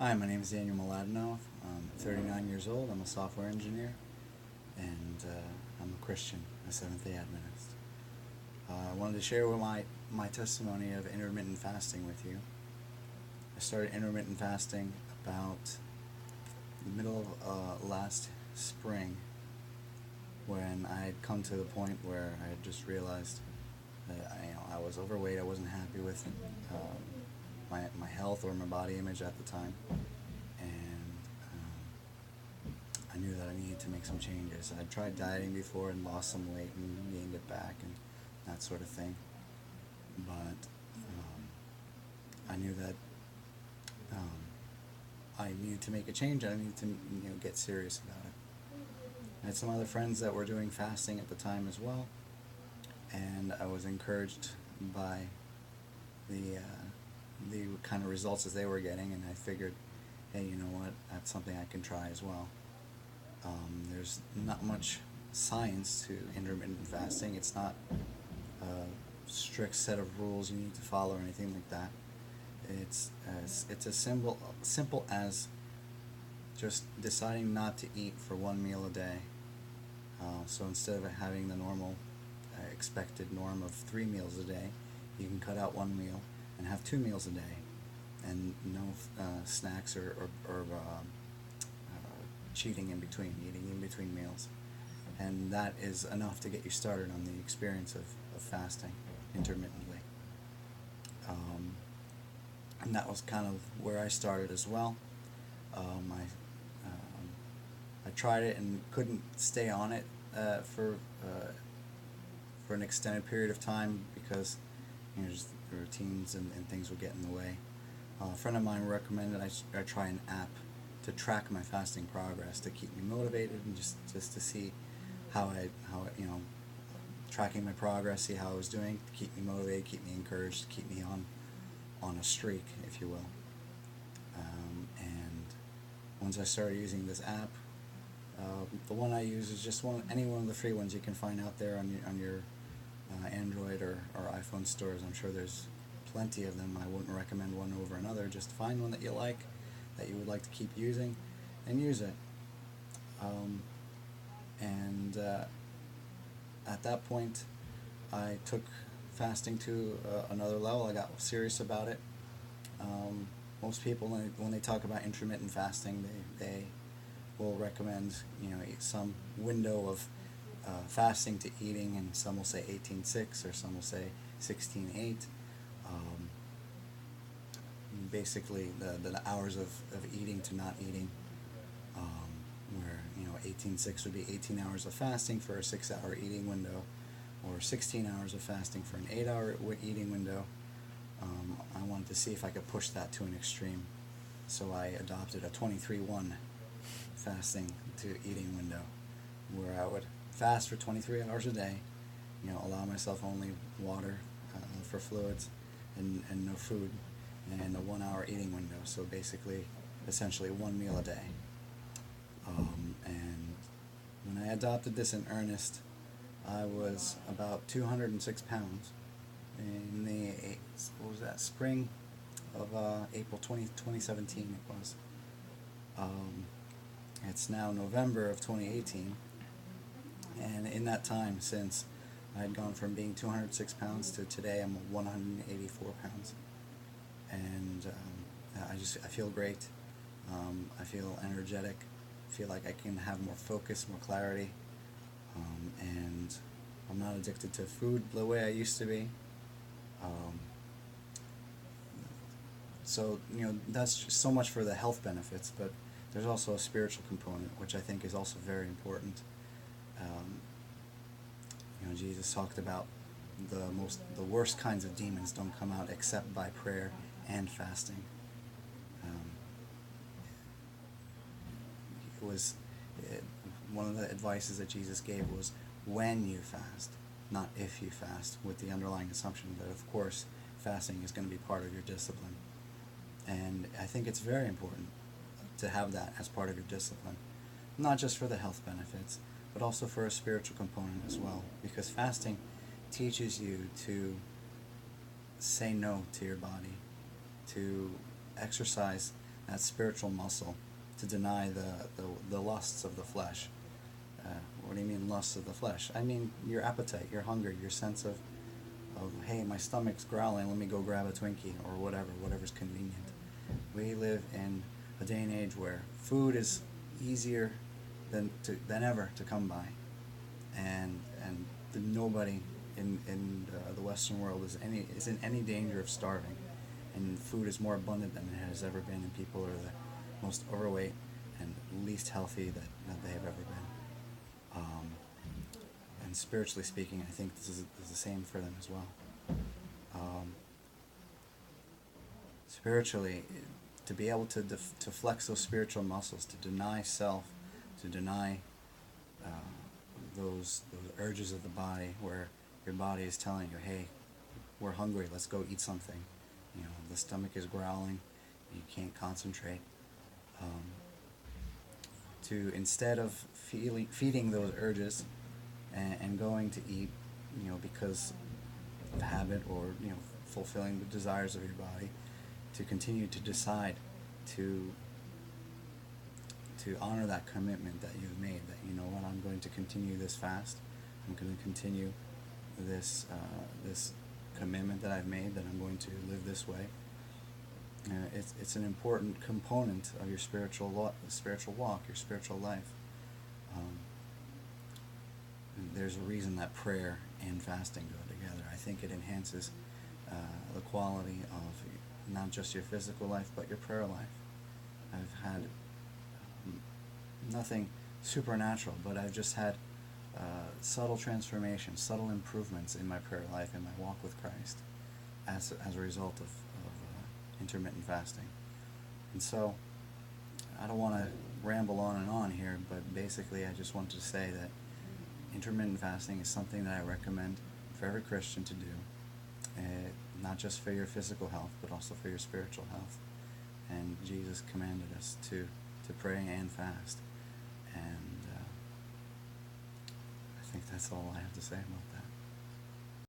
Hi, my name is Mildonov. I'm 39 years old. I'm a software engineer, and I'm a Christian, a Seventh-day Adventist. I wanted to share my testimony of intermittent fasting with you. I started intermittent fasting about the middle of last spring, when I had come to the point where I had just realized that I was overweight. I wasn't happy with my health or my body image at the time, and I knew that I needed to make some changes. I'd tried dieting before and lost some weight and gained it back and that sort of thing, but I knew that I needed to make a change. I needed to get serious about it. I had some other friends that were doing fasting at the time as well, and I was encouraged by the kind of results that they were getting, and I figured, hey, you know what, that's something I can try as well. There's not much science to intermittent fasting. It's not a strict set of rules you need to follow or anything like that. It's as simple as just deciding not to eat for one meal a day. So instead of having the normal expected norm of 3 meals a day, you can cut out one meal and have 2 meals a day, and no snacks or cheating in between, eating in between meals. And that is enough to get you started on the experience of fasting intermittently. And that was kind of where I started as well. I tried it and couldn't stay on it for an extended period of time because just the routines and things would get in the way. A friend of mine recommended I try an app to track my fasting progress, to keep me motivated and just to see how tracking my progress, see how I was doing, to keep me motivated, keep me encouraged, keep me on a streak, if you will. And once I started using this app, the one I use is just any one of the free ones you can find out there on your Android or iPhone stores. I'm sure there's plenty of them. I wouldn't recommend one over another. Just find one that you like, that you would like to keep using, and use it. And at that point, I took fasting to another level. I got serious about it. Most people, when they talk about intermittent fasting, they will recommend some window of fasting to eating, and some will say 18:6 or some will say 16:8. Basically, the hours of eating to not eating, where 18:6 would be 18 hours of fasting for a 6-hour eating window, or 16 hours of fasting for an 8-hour eating window. I wanted to see if I could push that to an extreme, so I adopted a 23-1 fasting to eating window, where I would fast for 23 hours a day, allow myself only water for fluids and no food, and a 1-hour eating window, so basically essentially one meal a day. And when I adopted this in earnest, I was about 206 pounds in spring of April 2017 it was. It's now November of 2018, and in that time since, I had gone from being 206 pounds to today I'm 184 pounds, and I feel great. I feel energetic. I feel like I can have more focus, more clarity, and I'm not addicted to food the way I used to be. So that's just so much for the health benefits, but there's also a spiritual component, which I think is also very important. Jesus talked about the worst kinds of demons don't come out except by prayer and fasting. It was one of the advices that Jesus gave was when you fast, not if you fast, with the underlying assumption that, of course, fasting is going to be part of your discipline. And I think it's very important to have that as part of your discipline, not just for the health benefits, but also for a spiritual component as well, because fasting teaches you to say no to your body, to exercise that spiritual muscle to deny the lusts of the flesh. What do you mean lusts of the flesh? I mean your appetite, your hunger, your sense of hey, my stomach's growling, let me go grab a Twinkie or whatever's convenient. We live in a day and age where food is easier than ever to come by, and nobody in the Western world is in any danger of starving, and food is more abundant than it has ever been, and people are the most overweight and least healthy that they have ever been. And spiritually speaking, I think this is the same for them as well. Spiritually, to be able to flex those spiritual muscles, to deny self, to deny those urges of the body, where your body is telling you, hey, we're hungry, let's go eat something. You know, the stomach is growling, you can't concentrate. To instead of feeding those urges and going to eat, you know, because of habit or, you know, fulfilling the desires of your body, to continue to decide to honor that commitment that you've made, that, you know what, I'm going to continue this fast, I'm going to continue this this commitment that I've made, that I'm going to live this way. It's an important component of your spiritual walk, your spiritual life. There's a reason that prayer and fasting go together. I think it enhances the quality of not just your physical life, but your prayer life. I've had nothing supernatural, but I've just had subtle transformations, subtle improvements in my prayer life and my walk with Christ as a result of intermittent fasting. And so, I don't want to ramble on and on here, but basically I just wanted to say that intermittent fasting is something that I recommend for every Christian to do, not just for your physical health, but also for your spiritual health. And Jesus commanded us to pray and fast. And I think that's all I have to say about that.